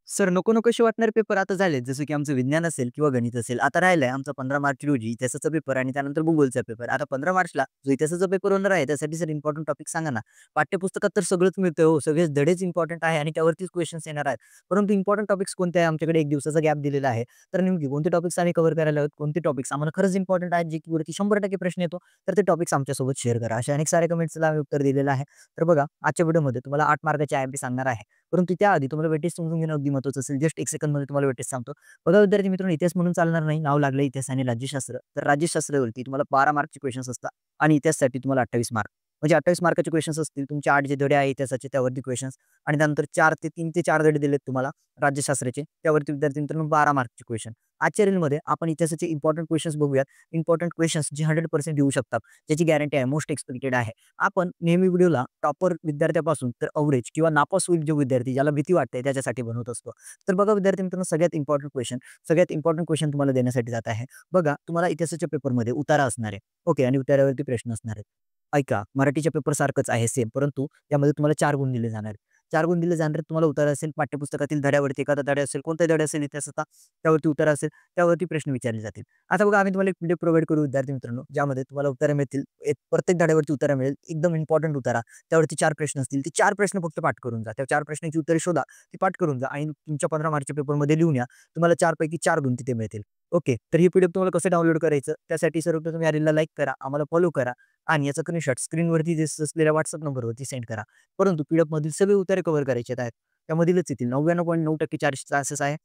Sir नको-नकोसे वाटणारे paper आता झालेत. जसं की आमचं विज्ञान असेल किंवा गणित असेल. आता राहिलंय आमचा 15 मार्च रोजी इतिहासाचा पेपर आणि त्यानंतर भूगोलचा पेपर. आता 15 मार्चला जो इतिहासाचा पेपर होणार आहे, त्यासाठी सर इम्पोर्टंट टॉपिक सांगा ना. पाठ्यपुस्तकात तर सगळंच मिळतंय हो. सगळेच धडेच इम्पोर्टंट आहे आणि त्यावरतीच क्वेशन्स येणार आहेत. परंतु इम्पोर्टंट टॉपिक्स कोणते आहे? आमच्याकडे 1 दिवसाचा गॅप दिलेला आहे. तर नेमकी कोणते टॉपिक्स आम्ही कव्हर करायला हवेत? कोणते टॉपिक्स आम्हाला खरंच इम्पोर्टंट आहेत, जे की वरती 100% प्रश्न येतो, तर ते टॉपिक्स आमच्यासोबत शेअर करा. अशा अनेक साऱ्या कमेंट्सला आम्ही उत्तर दिलेलं आहे. तर बघा, आजच्या व्हिडिओमध्ये तुम्हाला 8 मार्काचे आय-एम-पी सांगणार आहे. परंतु त्याआधी तुम्हाला वेटेज समजून घेणं अगदी महत्त्वाचं असेल. जस्ट 1 सेकंडमध्ये तुम्हाला वेटेज सांगतो. बघा विद्यार्थी मित्रांनो, इतिहास म्हणून चालणार नाही. नाव लागलं इतिहास आणि राज्यशास्त्र. तर राज्यशास्त्रावरती तुम्हाला 12 मार्कचे क्वेशन्स असतात आणि इतिहासासाठी तुम्हाला 28 मार्क. म्हणजे 28 मार्काचे क्वेशन्स असतील. तुमचे 8 जे धडे आहे इतिहासाचे त्यावरती क्वेशन्स आणि त्यानंतर 3 ते 4 धडे दिलेत तुम्हाला राज्यशास्त्राचे. त्यावरती विद्यार्थी मित्रांनो 12 मार्कचे क्वेशन. आजच्या रीलमध्ये आपण इतिहासाचे इम्पोर्टंट क्वेशन्स बघूयात. इम्पोर्टंट क्वेशन्स जे 100% येऊ शकतात. ज्याची गॅरंटी आहे. मोस्ट एक्सपेक्टेड आहे. आपण नेहमी व्हिडिओला टॉपर विद्यार्थ्यापासून तर अव्हरेज किंवा नापास होईल जो विद्यार्थी ज्याला भीती वाटते त्याच्यासाठी बनवत असतो. तर बघा विद्यार्थी मित्रांनो, सगळ्यात इम्पोर्टंट क्वेशन तुम्हाला देण्यासाठी जात आहे. बघा तुम्हाला इतिहासाच्या पेपरमध्ये उतारा असणार आहे. ओके आणि उतार्यावरती प्रश्न असणार आहेत. ऐका, मराठीच्या पेपर सारखंच आहे सेम, परंतु त्यामध्ये तुम्हाला 4 गुण दिले जाणार आहेत. 4 गुण दिले जाणार आहेत. तुम्हाला उत्तर असेल पाठ्यपुस्तकातील धड्यावरती एखादा धडा असेल, कोणताही धडा असेल इतिहासाचा, त्यावरती उत्तर असेल, त्यावरती प्रश्न विचारले जातील. आता बघा आम्ही तुम्हाला एक पीडीएफ प्रोव्हाईड करू विद्यार्थी मित्रांनो, ज्यामध्ये तुम्हाला उत्तरं मिळतील. एक प्रत्येक धड्यावरती उत्तरं मिळेल. एकदम इम्पोर्टंट उतारा. त्यावरती 4 प्रश्न असतील. ते 4 प्रश्न फक्त पाठ करून जा. त्या 4 प्रश्नांची उत्तरे शोधा, ती पाठ करून जा आणि तुमच्या 15 मार्चच्या पेपरमध्ये लिहून या. तुम्हाला 4 पैकी 4 गुण तिथे मिळतील. ओके. तर ही पीडीएफ तुम्हाला कसं डाउनलोड करायचं? त्यासाठी सर्वप्रथम या रीलला लाईक करा, आम्हाला फॉलो करा आणि याचा स्क्रीनशॉट स्क्रीनवरती दिसत असलेल्या WhatsApp नंबरवरती सेंड करा. परंतु पीडीएफमधील सगळे उत्तरे कव्हर करायचे आहेत. त्यामधीलच येतील 99.9% चान्सेस आहे.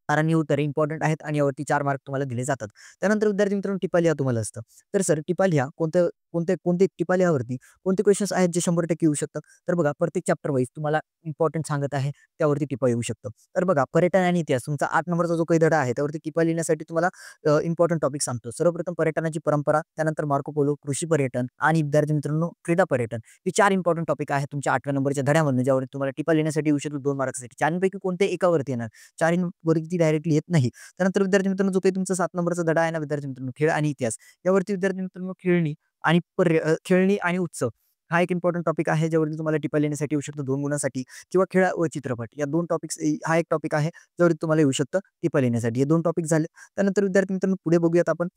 कारण ही उत्तरे इम्पोर्टंट आहेत आणि यावरती 4 मार्क तुम्हाला दिले जातात. त्यानंतर विद्यार्थी मित्रांनो टिपा लिहा तुम्हाला असतं. तर सर टिपा लिहा कोणते टिपा लिहावरती कोणते क्वेशन्स आहेत जे 100% येऊ शकतात. तर बघा प्रत्येक चॅप्टर वाईज तुम्हाला इम्पोर्टंट सांगत आहे त्यावरती टिपा येऊ शकतं. तर बघा पर्यटन आणि इतिहास तुमचा 8 नंबरचा जो काही धडा आहे त्यावरती टिपा लिहिण्यासाठी तुम्हाला इम्पोर्टंट टॉपिक सांगतो. सर्वप्रथम पर्यटनाची परंपरा, त्यानंतर मार्को पोलो, कृषी पर्यटन आणि विद्यार्थी मित्रांनो क्रीडा पर्यटन. हे 4 इम्पोर्टंट टॉपिक आहेत तुमच्या 8व्या नंबरच्या धड्यामधनं ज्यावर तुम्हाला टिपा लिहिण्यासाठी येऊ शकतो 2 मार्क्ससाठी. 4 कोणत्याही एकावरती येणार. 4 वरती डायरेक्टली येत नाही. त्यानंतर विद्यार्थी मित्रांनो जो काही तुमचा 7 नंबरचा धडा आहे ना विद्यार्थी मित्रांनो खेळ आणि इतिहास यावरती विद्यार्थी मित्रांनो खेळणी आणि उत्सव हा एक इम्पोर्टंट टॉपिक आहे ज्यावरती तुम्हाला टिपा लिहिण्यासाठी येऊ शकतो 2 गुणांसाठी किंवा खेळ व चित्रपट या 2 टॉपिक्स हा एक टॉपिक आहे ज्यावरती तुम्हाला येऊ शकतं टिपा लिहिण्यासाठी. हे 2 टॉपिक झाले. त्यानंतर विद्यार्थी मित्रांनो पुढे बघूयात आपण.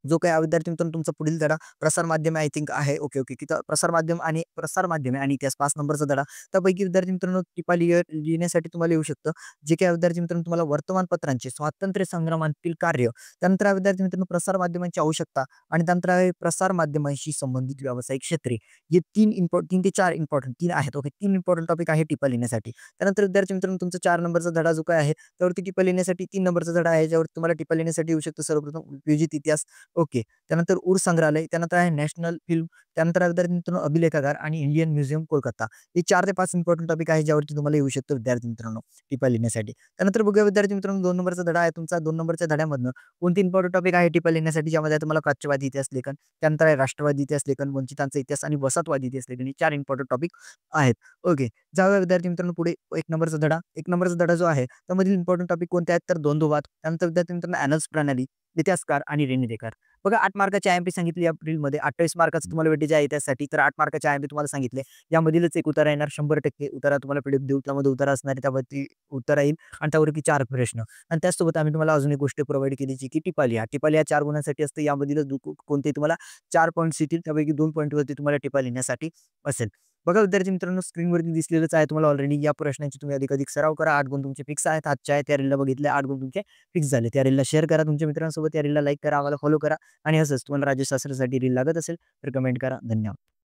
जो काही विद्यार्थी मित्रांनो तुमचा पुढील धडा प्रसार माध्यम आय थिंक आहे. ओके. तिथं प्रसार माध्यम आणि इतिहास 5 नंबरचा धडा. त्यापैकी विद्यार्थी मित्रांनो टिपा लिहिण्यासाठी तुम्हाला येऊ शकतं. जे काही विद्यार्थी मित्रांनो तुम्हाला वर्तमानपत्रांचे स्वातंत्र्य संग्रामातील कार्य, त्यानंतर विद्यार्थी मित्रांनो प्रसार माध्यमांची आवश्यकता आणि त्यानंतर आहे प्रसार माध्यमांशी संबंधित व्यावसायिक क्षेत्रे. हे 3 ते 4 इम्पोर्टंट 3 आहेत. ओके. 3 इम्पोर्टंट टॉपिक आहे टिपा लिहिण्यासाठी. त्यानंतर विद्यार्थी मित्रांनो तुमचा 4 नंबरचा धडा जो काही आहे त्यावरती टिपा लिहिण्यासाठी 3 नंबरचा धडा आहे ज्यावर तुम्हाला टिपा लिहिण्यासाठी येऊ शकतं सर्वप्रथम उपयोजित इतिहास. ओके. त्यानंतर उर संग्रहालय, त्यानंतर आहे नॅशनल फिल्म, त्यानंतर आहे विद्यार्थी मित्रांनो अभिलेखागार आणि इंडियन म्युझियम कोलकाता. हे 4 ते 5 इम्पोर्टंट टॉपिक आहे ज्यावरती तुम्हाला येऊ शकतं विद्यार्थी मित्रांनो टिपा लिहिण्यासाठी. त्यानंतर बघूया विद्यार्थी मित्रांनो 2 नंबरचा धडा आहे तुमचा. 2 नंबरच्या धड्यामधनं कोणती इम्पोर्टंट टॉपिक आहे टिपा लिहिण्यासाठी ज्यामध्ये आहे तुम्हाला प्राच्यवादी इतिहास लेखन, त्यानंतर आहे राष्ट्रवादी इतिहास लेखन, वंचितांचा इतिहास आणि वसाहतवादी इतिहास लेखन. हे 4 इम्पोर्टंट टॉपिक आहेत. ओके. जाऊया विद्यार्थी मित्रांनो पुढे 1 नंबरचा धडा. 1 नंबरचा धडा जो आहे त्यामधील इम्पोर्टंट टॉपिक कोणते आहेत तर द्वंद्ववाद, त्यानंतर विद्यार्थी मित्रांनो ॲनल्स प्रणाली, इतिहासकार आणि ऋणनिधिकार. बघा 8 मार्काची आय-एम-पी सांगितली या रीलमध्ये. 28 मार्काचं तुम्हाला वेटेज आहे त्यासाठी. तर 8 मार्काचे आय-एम-पी तुम्हाला सांगितले. यामधीलच एक उत्तर येणार 100% उत्तर तुम्हाला पीडीएफ देऊ. त्यामध्ये उत्तर असणार आहे. त्यावरती उत्तर येईल आणि त्यावरती 4 प्रश्न आणि त्याचसोबत आम्ही तुम्हाला अजून एक गोष्ट प्रोव्हाईड केली जी की टिपा लिहा. टिपा लिहा 4 गुणांसाठी असते. यामधीलच कोणते तुम्हाला 4 पॉइंट्स येतील. त्यापैकी 2 पॉइंटवरती तुम्हाला टिपा लिहिण्यासाठी असेल. बघा विद्यार्थी मित्रांनो स्क्रीनवरती दिसलेलंच आहे तुम्हाला ऑलरेडी. या प्रश्नांची तुम्ही अधिकाधिक सराव करा. 8 गुण तुमचे फिक्स आहेत. आजच्या आहे त्या रीलला बघितले 8 गुण तुमचे फिक्स झाले. त्या रीलला शेअर करा तुमच्या मित्रांसोबत. या रीलला लाईक करा, आम्हाला फॉलो करा आणि असंच तुम्हाला राज्यशास्त्रासाठी रील लागत असेल तर कमेंट करा. धन्यवाद.